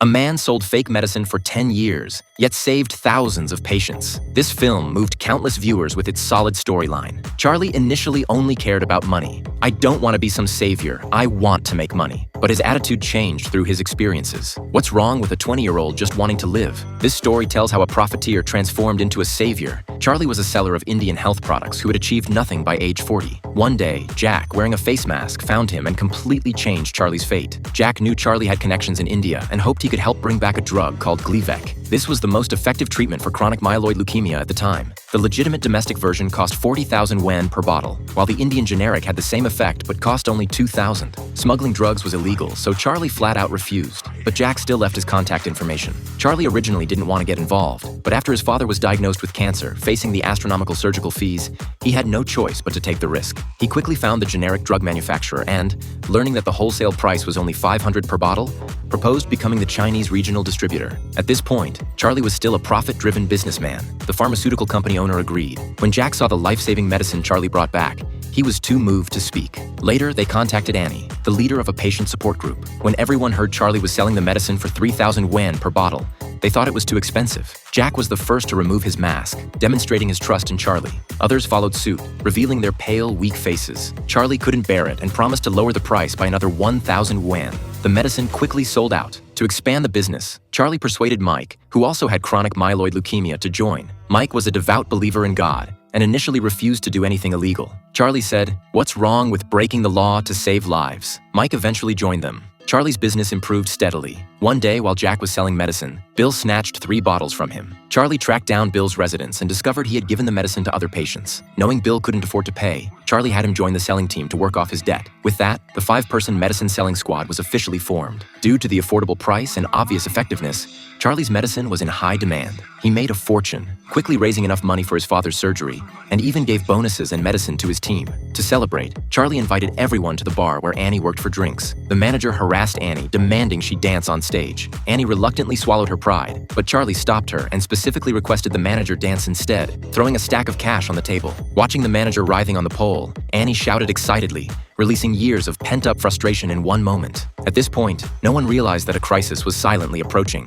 A man sold fake medicine for 10 years, yet saved thousands of patients. This film moved countless viewers with its solid storyline. Charlie initially only cared about money. I don't want to be some savior, I want to make money. But his attitude changed through his experiences. What's wrong with a 20-year-old just wanting to live? This story tells how a profiteer transformed into a savior. Charlie was a seller of Indian health products who had achieved nothing by age 40. One day, Jack, wearing a face mask, found him and completely changed Charlie's fate. Jack knew Charlie had connections in India and hoped he could help bring back a drug called Gleevec. This was the most effective treatment for chronic myeloid leukemia at the time. The legitimate domestic version cost 40,000 yuan per bottle, while the Indian generic had the same effect but cost only 2,000. Smuggling drugs was illegal, so Charlie flat out refused. But Jack still left his contact information. Charlie originally didn't want to get involved, but after his father was diagnosed with cancer, facing the astronomical surgical fees, he had no choice but to take the risk. He quickly found the generic drug manufacturer and, learning that the wholesale price was only 500 per bottle, proposed becoming the Chinese regional distributor. At this point, Charlie was still a profit-driven businessman. The pharmaceutical company owner agreed. When Jack saw the life-saving medicine Charlie brought back, he was too moved to speak. Later, they contacted Annie, the leader of a patient support group. When everyone heard Charlie was selling the medicine for 3,000 yuan per bottle, they thought it was too expensive. Jack was the first to remove his mask, demonstrating his trust in Charlie. Others followed suit, revealing their pale, weak faces. Charlie couldn't bear it and promised to lower the price by another 1,000 yuan. The medicine quickly sold out. To expand the business, Charlie persuaded Mike, who also had chronic myeloid leukemia, to join. Mike was a devout believer in God and initially refused to do anything illegal. Charlie said, "What's wrong with breaking the law to save lives?" Mike eventually joined them. Charlie's business improved steadily. One day, while Jack was selling medicine, Bill snatched 3 bottles from him. Charlie tracked down Bill's residence and discovered he had given the medicine to other patients. Knowing Bill couldn't afford to pay, Charlie had him join the selling team to work off his debt. With that, the 5-person medicine selling squad was officially formed. Due to the affordable price and obvious effectiveness, Charlie's medicine was in high demand. He made a fortune, quickly raising enough money for his father's surgery, and even gave bonuses and medicine to his team. To celebrate, Charlie invited everyone to the bar where Annie worked for drinks. The manager harassed Annie, demanding she dance on stage. Annie reluctantly swallowed her pride, but Charlie stopped her and specifically requested the manager dance instead, throwing a stack of cash on the table. Watching the manager writhing on the pole, Annie shouted excitedly, releasing years of pent-up frustration in one moment. At this point, no one realized that a crisis was silently approaching.